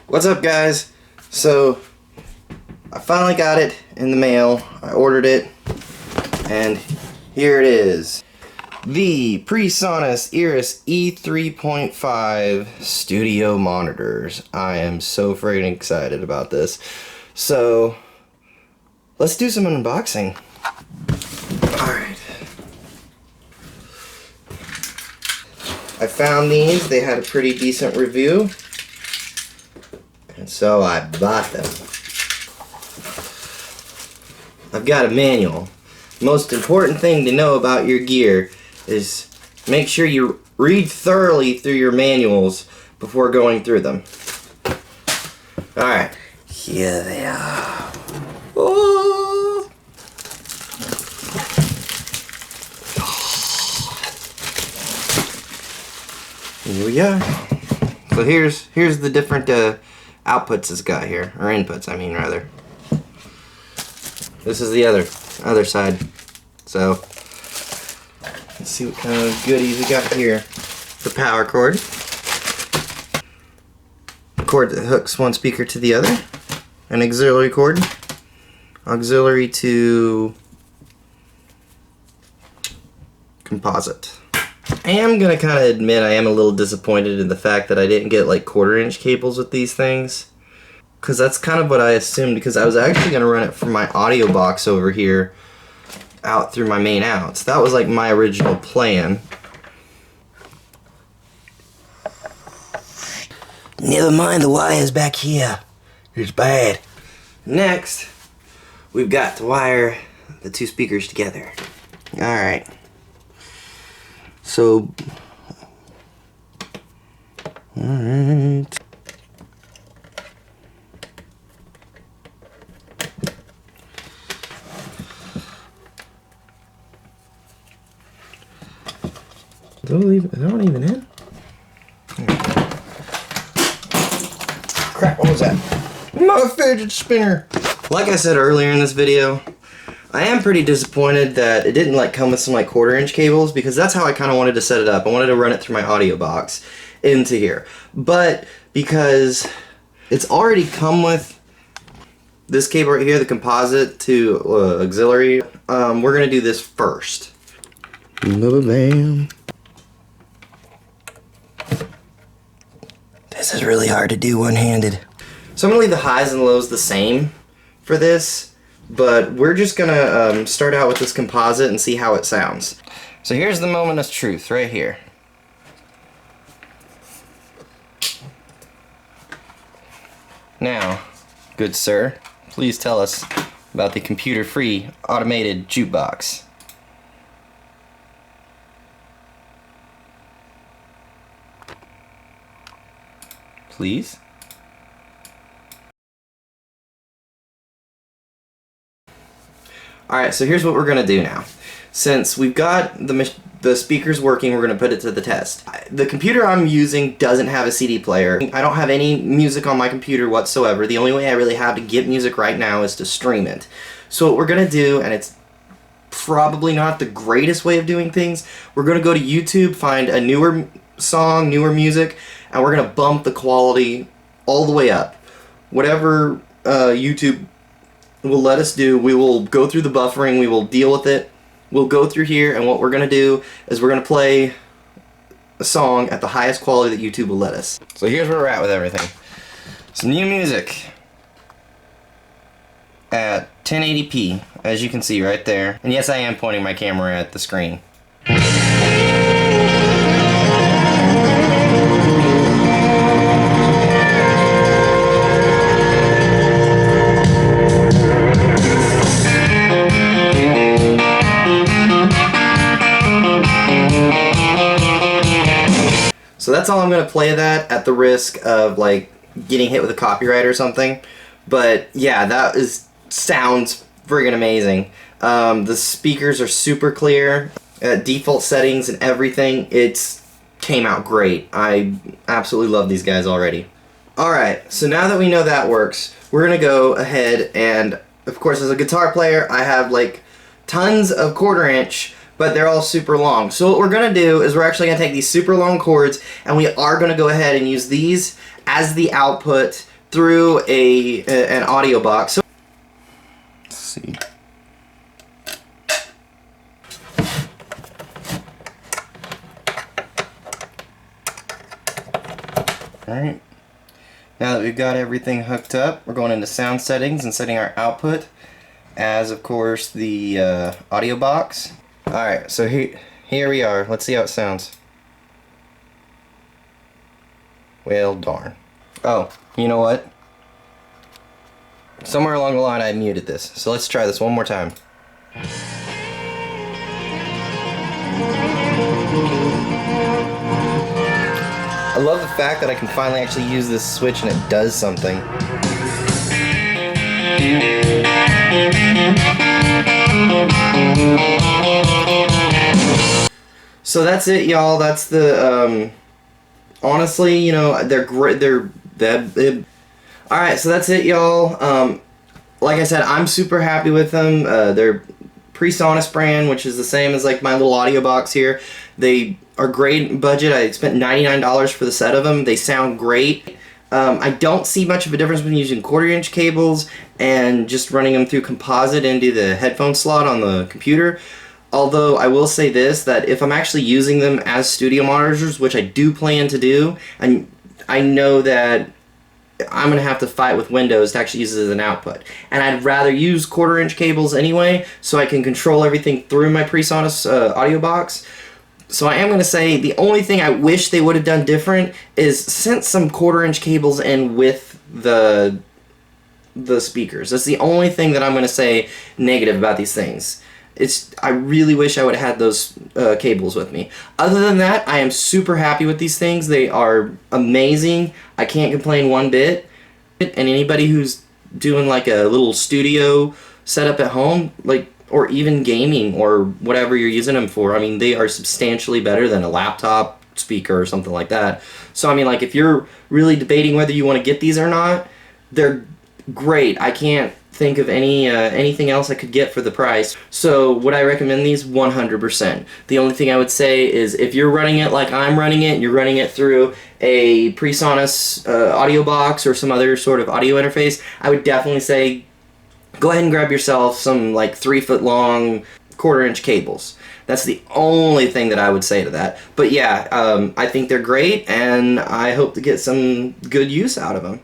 What's up, guys? So I finally got it in the mail. I ordered it and here it is. The PreSonus Eris e3.5 studio monitors. I am so freaking excited about this. So let's do some unboxing. Alright. I found these. They had a pretty decent review. And so I bought them. I've got a manual. Most important thing to know about your gear is make sure you read thoroughly through your manuals before going through them. Alright, here they are. Oh. Here we are. So here's the different outputs it's got here, or inputs, I mean, rather. This is the other side. So let's see what kind of goodies we got here. The power cord. A cord that hooks one speaker to the other. An auxiliary cord. Auxiliary to composite. I am gonna kind of admit I am a little disappointed in the fact that I didn't get like 1/4-inch cables with these things, because that's kind of what I assumed, because I was actually gonna run it from my audio box over here out through my main outs. That was like my original plan. Never mind the wires back here. It's bad. Next, we've got to wire the two speakers together. Alright. So, alright. Is that one even in? Crap, what was that? My fidget spinner! Like I said earlier in this video, I am pretty disappointed that it didn't like come with some like 1/4-inch cables, because that's how I kind of wanted to set it up. I wanted to run it through my audio box into here. But because it's already come with this cable right here, the composite to auxiliary, we're going to do this first. Bam. This is really hard to do one-handed. So I'm going to leave the highs and lows the same for this. But we're just gonna start out with this composite and see how it sounds. So here's the moment of truth right here. Now, good sir, please tell us about the computer-free automated jukebox. Please? Alright, so here's what we're going to do now. Since we've got the speakers working, we're going to put it to the test. The computer I'm using doesn't have a CD player. I don't have any music on my computer whatsoever. The only way I really have to get music right now is to stream it. So what we're going to do, and it's probably not the greatest way of doing things, we're going to go to YouTube, find a newer song, newer music, and we're going to bump the quality all the way up. Whatever YouTube will let us do, we will go through the buffering, we will deal with it, we'll go through here, and what we're going to do is we're going to play a song at the highest quality that YouTube will let us. So here's where we're at with everything. Some new music at 1080p, as you can see right there. And yes, I am pointing my camera at the screen. So that's all I'm going to play that, at the risk of like getting hit with a copyright or something. But yeah, that sounds friggin' amazing. The speakers are super clear. Default settings and everything, it came out great. I absolutely love these guys already. Alright, so now that we know that works, we're going to go ahead and, of course, as a guitar player, I have like tons of 1/4-inch, but they're all super long. So what we're going to do is we're actually going to take these super long cords, and we are going to go ahead and use these as the output through an audio box. So let's see. Alright, now that we've got everything hooked up, we're going into sound settings and setting our output as, of course, the audio box. Alright, so here we are. Let's see how it sounds. Well, darn. Oh, you know what? Somewhere along the line I muted this, so let's try this one more time. I love the fact that I can finally actually use this switch and it does something. So that's it, y'all. That's the, honestly, you know, they're great. Alright, so that's it, y'all. Like I said, I'm super happy with them. They're PreSonus brand, which is the same as like my little audio box here. They are great budget. I spent $99 for the set of them. They sound great. I don't see much of a difference between using 1/4-inch cables and just running them through composite into the headphone slot on the computer. Although I will say this, that if I'm actually using them as studio monitors, which I do plan to do, and I know that I'm going to have to fight with Windows to actually use it as an output. And I'd rather use 1/4-inch cables anyway, so I can control everything through my PreSonus audio box. So I am going to say the only thing I wish they would have done different is sent some 1/4-inch cables in with the speakers. That's the only thing that I'm going to say negative about these things. I really wish I would have had those cables with me. Other than that, I am super happy with these things. They are amazing. I can't complain one bit. And anybody who's doing like a little studio setup at home, like, or even gaming or whatever you're using them for, I mean, they are substantially better than a laptop speaker or something like that. So I mean, like, if you're really debating whether you want to get these or not, they're great. I can't think of anything else I could get for the price. So would I recommend these? 100%. The only thing I would say is if you're running it like I'm running it, and you're running it through a PreSonus audio box or some other sort of audio interface, I would definitely say go ahead and grab yourself some like 3-foot long 1/4-inch cables. That's the only thing that I would say to that. But yeah, I think they're great, and I hope to get some good use out of them.